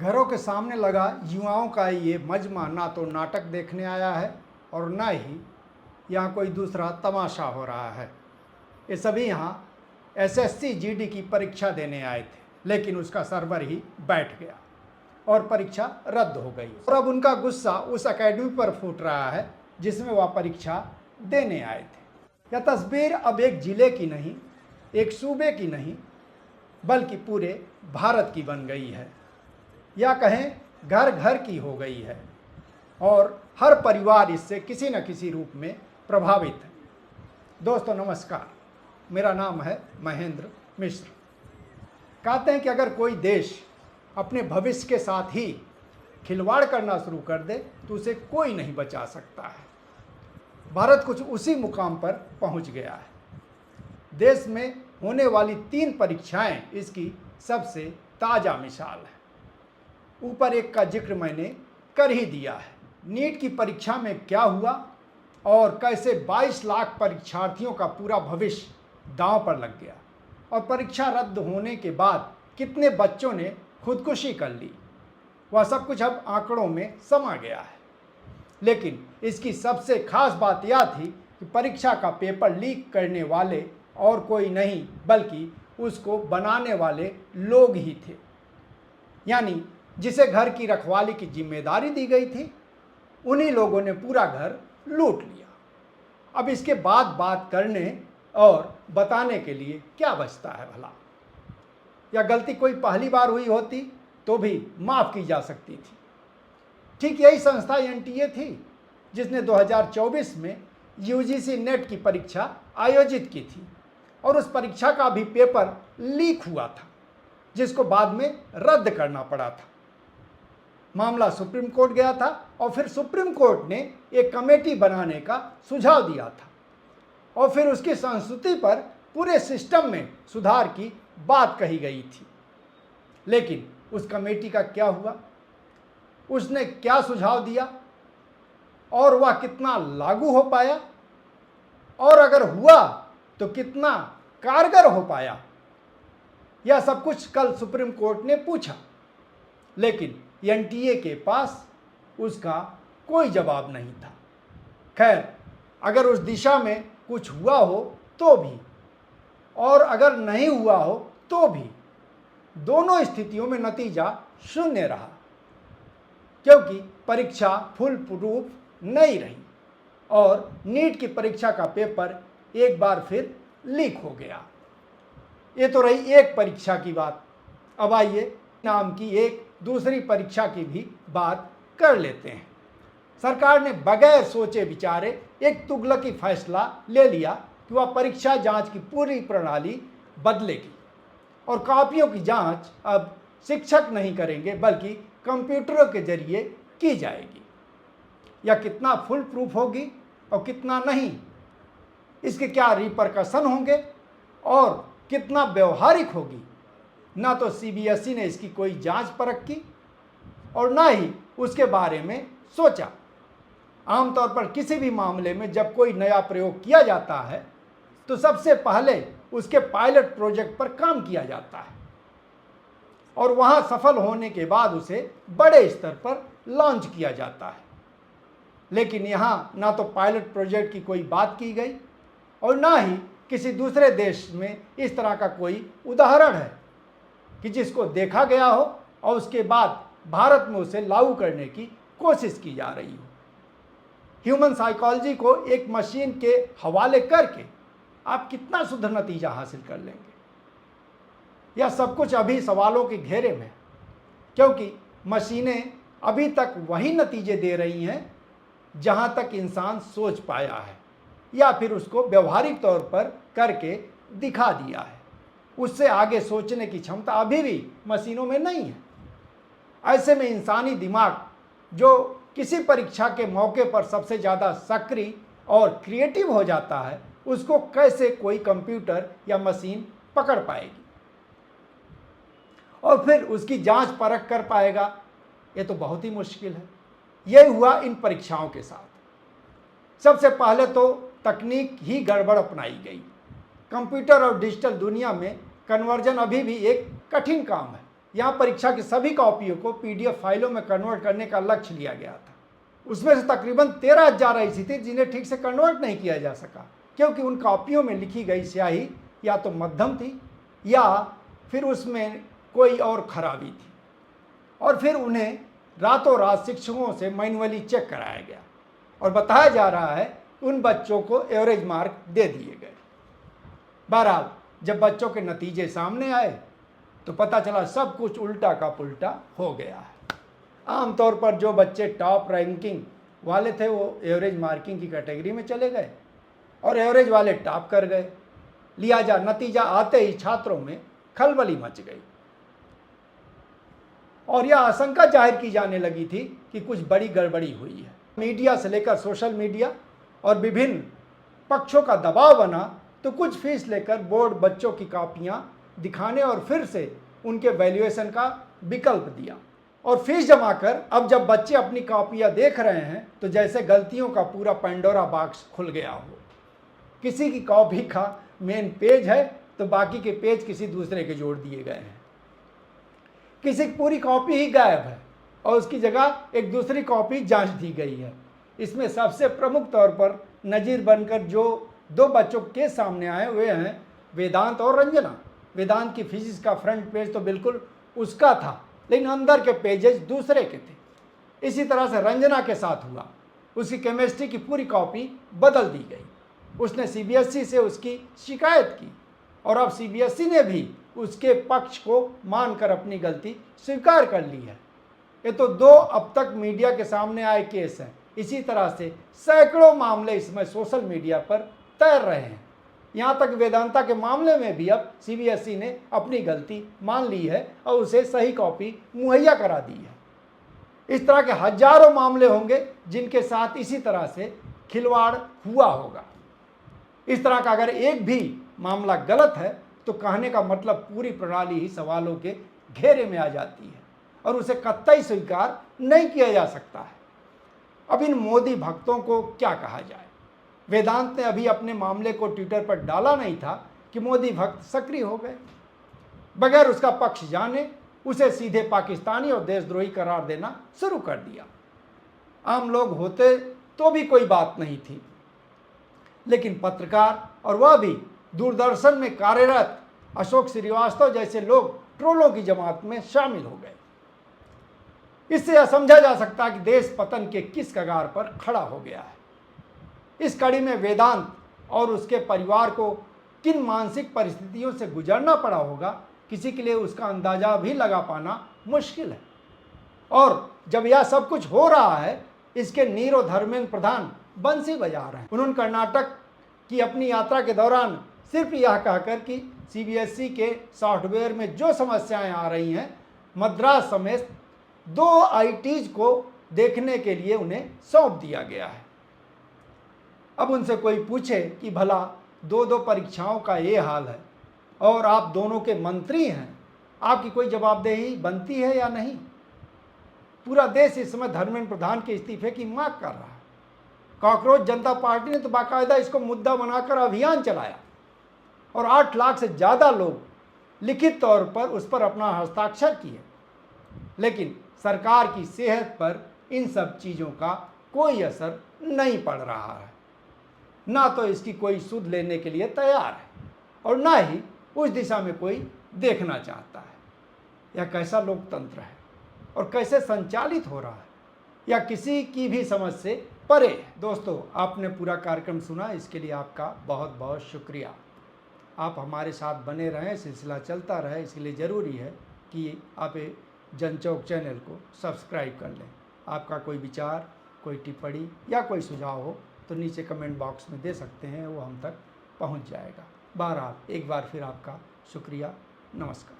घरों के सामने लगा युवाओं का ये मजमा ना तो नाटक देखने आया है और ना ही यहाँ कोई दूसरा तमाशा हो रहा है। ये सभी यहाँ एसएससी जीडी की परीक्षा देने आए थे, लेकिन उसका सर्वर ही बैठ गया और परीक्षा रद्द हो गई। और अब उनका गुस्सा उस एकेडमी पर फूट रहा है जिसमें वह परीक्षा देने आए थे। यह तस्वीर अब एक जिले की नहीं, एक सूबे की नहीं, बल्कि पूरे भारत की बन गई है, या कहें घर घर की हो गई है और हर परिवार इससे किसी न किसी रूप में प्रभावित है। दोस्तों नमस्कार, मेरा नाम है महेंद्र मिश्र। कहते हैं कि अगर कोई देश अपने भविष्य के साथ ही खिलवाड़ करना शुरू कर दे तो उसे कोई नहीं बचा सकता है। भारत कुछ उसी मुकाम पर पहुंच गया है। देश में होने वाली 3 परीक्षाएं इसकी सबसे ताज़ा मिसाल है। ऊपर एक का जिक्र मैंने कर ही दिया है। नीट की परीक्षा में क्या हुआ और कैसे 22 लाख परीक्षार्थियों का पूरा भविष्य दांव पर लग गया, और परीक्षा रद्द होने के बाद कितने बच्चों ने खुदकुशी कर ली, वह सब कुछ अब आंकड़ों में समा गया है। लेकिन इसकी सबसे खास बात यह थी कि परीक्षा का पेपर लीक करने वाले और कोई नहीं बल्कि उसको बनाने वाले लोग ही थे। यानी जिसे घर की रखवाली की जिम्मेदारी दी गई थी, उन्हीं लोगों ने पूरा घर लूट लिया। अब इसके बाद बात करने और बताने के लिए क्या बचता है भला? या गलती कोई पहली बार हुई होती तो भी माफ़ की जा सकती थी। ठीक यही संस्था एनटीए थी जिसने 2024 में यूजीसी नेट की परीक्षा आयोजित की थी, और उस परीक्षा का भी पेपर लीक हुआ था जिसको बाद में रद्द करना पड़ा था। मामला सुप्रीम कोर्ट गया था और फिर सुप्रीम कोर्ट ने एक कमेटी बनाने का सुझाव दिया था, और फिर उसकी संस्तुति पर पूरे सिस्टम में सुधार की बात कही गई थी। लेकिन उस कमेटी का क्या हुआ? उसने क्या सुझाव दिया और वह कितना लागू हो पाया, और अगर हुआ तो कितना कारगर हो पाया? यह सब कुछ कल सुप्रीम कोर्ट ने पूछा, लेकिन एनटीए के पास उसका कोई जवाब नहीं था। खैर, अगर उस दिशा में कुछ हुआ हो तो भी, और अगर नहीं हुआ हो तो भी, दोनों स्थितियों में नतीजा शून्य रहा, क्योंकि परीक्षा फुल प्रूफ नहीं रही और नीट की परीक्षा का पेपर एक बार फिर लीक हो गया। ये तो रही एक परीक्षा की बात। अब आइए नाम की एक दूसरी परीक्षा की भी बात कर लेते हैं। सरकार ने बगैर सोचे विचारे एक तुगलकी फैसला ले लिया कि वह परीक्षा जांच की पूरी प्रणाली बदलेगी और कॉपियों की जांच अब शिक्षक नहीं करेंगे बल्कि कंप्यूटरों के जरिए की जाएगी। यह कितना फुल प्रूफ होगी और कितना नहीं, इसके क्या रिपरकशन होंगे और कितना व्यवहारिक होगी, ना तो सीबीएसई ने इसकी कोई जांच परख की और ना ही उसके बारे में सोचा। आमतौर पर किसी भी मामले में जब कोई नया प्रयोग किया जाता है तो सबसे पहले उसके पायलट प्रोजेक्ट पर काम किया जाता है और वहां सफल होने के बाद उसे बड़े स्तर पर लॉन्च किया जाता है। लेकिन यहाँ ना तो पायलट प्रोजेक्ट की कोई बात की गई और ना ही किसी दूसरे देश में इस तरह का कोई उदाहरण है कि जिसको देखा गया हो और उसके बाद भारत में उसे लागू करने की कोशिश की जा रही हो। ह्यूमन साइकोलॉजी को एक मशीन के हवाले करके आप कितना शुद्ध नतीजा हासिल कर लेंगे? यह सब कुछ अभी सवालों के घेरे में, क्योंकि मशीनें अभी तक वही नतीजे दे रही हैं जहां तक इंसान सोच पाया है या फिर उसको व्यवहारिक तौर पर करके दिखा दिया है। उससे आगे सोचने की क्षमता अभी भी मशीनों में नहीं है। ऐसे में इंसानी दिमाग, जो किसी परीक्षा के मौके पर सबसे ज़्यादा सक्रिय और क्रिएटिव हो जाता है, उसको कैसे कोई कंप्यूटर या मशीन पकड़ पाएगी और फिर उसकी जांच परख कर पाएगा? ये तो बहुत ही मुश्किल है। यही हुआ इन परीक्षाओं के साथ। सबसे पहले तो तकनीक ही गड़बड़ अपनाई गई। कंप्यूटर और डिजिटल दुनिया में कन्वर्जन अभी भी एक कठिन काम है। यहाँ परीक्षा की सभी कॉपियों को PDF फाइलों में कन्वर्ट करने का लक्ष्य लिया गया था। उसमें से तकरीबन 13,000 ऐसी थी जिन्हें ठीक से कन्वर्ट नहीं किया जा सका, क्योंकि उन कॉपियों में लिखी गई स्याही या तो मध्यम थी या फिर उसमें कोई और खराबी थी, और फिर उन्हें रातों रात शिक्षकों से मैनुअली चेक कराया गया और बताया जा रहा है उन बच्चों को एवरेज मार्क दे दिए गए। बहरहाल जब बच्चों के नतीजे सामने आए तो पता चला सब कुछ उल्टा का पुल्टा हो गया है। आमतौर पर जो बच्चे टॉप रैंकिंग वाले थे वो एवरेज मार्किंग की कैटेगरी में चले गए और एवरेज वाले टॉप कर गए। लिहाजा नतीजा आते ही छात्रों में खलबली मच गई और यह आशंका जाहिर की जाने लगी थी कि कुछ बड़ी गड़बड़ी हुई है। मीडिया से लेकर सोशल मीडिया और विभिन्न पक्षों का दबाव बना तो कुछ फीस लेकर बोर्ड बच्चों की कॉपियां दिखाने और फिर से उनके वैल्यूएशन का विकल्प दिया। और फीस जमा कर अब जब बच्चे अपनी कॉपियां देख रहे हैं तो जैसे गलतियों का पूरा पेंडोरा बॉक्स खुल गया हो। किसी की कॉपी का मेन पेज है तो बाकी के पेज किसी दूसरे के जोड़ दिए गए हैं। किसी की पूरी कॉपी ही गायब है और उसकी जगह एक दूसरी कॉपी जांच दी गई है। इसमें सबसे प्रमुख तौर पर नज़ीर बनकर जो दो बच्चों के सामने आए हुए हैं वेदांत और रंजना। वेदांत की फिजिक्स का फ्रंट पेज तो बिल्कुल उसका था, लेकिन अंदर के पेजेस दूसरे के थे। इसी तरह से रंजना के साथ हुआ। उसकी केमिस्ट्री की पूरी कॉपी बदल दी गई। उसने CBSE से उसकी शिकायत की और अब CBSE ने भी उसके पक्ष को मानकर अपनी गलती स्वीकार कर ली है। ये तो दो अब तक मीडिया के सामने आए केस हैं। इसी तरह से सैकड़ों मामले इसमें सोशल मीडिया पर तैर रहे हैं। यहाँ तक वेदांता के मामले में भी अब CBSE ने अपनी गलती मान ली है और उसे सही कॉपी मुहैया करा दी है। इस तरह के हजारों मामले होंगे जिनके साथ इसी तरह से खिलवाड़ हुआ होगा। इस तरह का अगर एक भी मामला गलत है तो कहने का मतलब पूरी प्रणाली ही सवालों के घेरे में आ जाती है और उसे कतई स्वीकार नहीं किया जा सकता है। अब इन मोदी भक्तों को क्या कहा जाए। वेदांत ने अभी अपने मामले को ट्विटर पर डाला नहीं था कि मोदी भक्त सक्रिय हो गए। बगैर उसका पक्ष जाने उसे सीधे पाकिस्तानी और देशद्रोही करार देना शुरू कर दिया। आम लोग होते तो भी कोई बात नहीं थी, लेकिन पत्रकार और वह भी दूरदर्शन में कार्यरत अशोक श्रीवास्तव जैसे लोग ट्रोलों की जमात में शामिल हो गए। इससे यह समझा जा सकता है कि देश पतन के किस कगार पर खड़ा हो गया है। इस कड़ी में वेदांत और उसके परिवार को किन मानसिक परिस्थितियों से गुजरना पड़ा होगा, किसी के लिए उसका अंदाजा भी लगा पाना मुश्किल है। और जब यह सब कुछ हो रहा है, इसके नीरो धर्मेंद्र प्रधान बंसी बजा रहे हैं। उन्होंने कर्नाटक की अपनी यात्रा के दौरान सिर्फ यह कहकर कि CBSE के सॉफ्टवेयर में जो समस्याएं आ रही हैं, मद्रास समेत 2 ITs को देखने के लिए उन्हें सौंप दिया गया है। अब उनसे कोई पूछे कि भला 2 परीक्षाओं का ये हाल है और आप दोनों के मंत्री हैं, आपकी कोई जवाबदेही बनती है या नहीं। पूरा देश इस समय धर्मेंद्र प्रधान के इस्तीफे की मांग कर रहा है। कॉकरोच जनता पार्टी ने तो बाकायदा इसको मुद्दा बनाकर अभियान चलाया और 8 लाख से ज़्यादा लोग लिखित तौर पर उस पर अपना हस्ताक्षर किए, लेकिन सरकार की सेहत पर इन सब चीज़ों का कोई असर नहीं पड़ रहा है। ना तो इसकी कोई सुध लेने के लिए तैयार है और ना ही उस दिशा में कोई देखना चाहता है। यह कैसा लोकतंत्र है और कैसे संचालित हो रहा है, या किसी की भी समझ से परे है। दोस्तों, आपने पूरा कार्यक्रम सुना, इसके लिए आपका बहुत बहुत शुक्रिया। आप हमारे साथ बने रहें, सिलसिला चलता रहे, इसलिए ज़रूरी है कि आप जनचौक चैनल को सब्सक्राइब कर लें। आपका कोई विचार, कोई टिप्पणी या कोई सुझाव हो तो नीचे कमेंट बॉक्स में दे सकते हैं, वो हम तक पहुंच जाएगा। बहरहाल एक बार फिर आपका शुक्रिया। नमस्कार।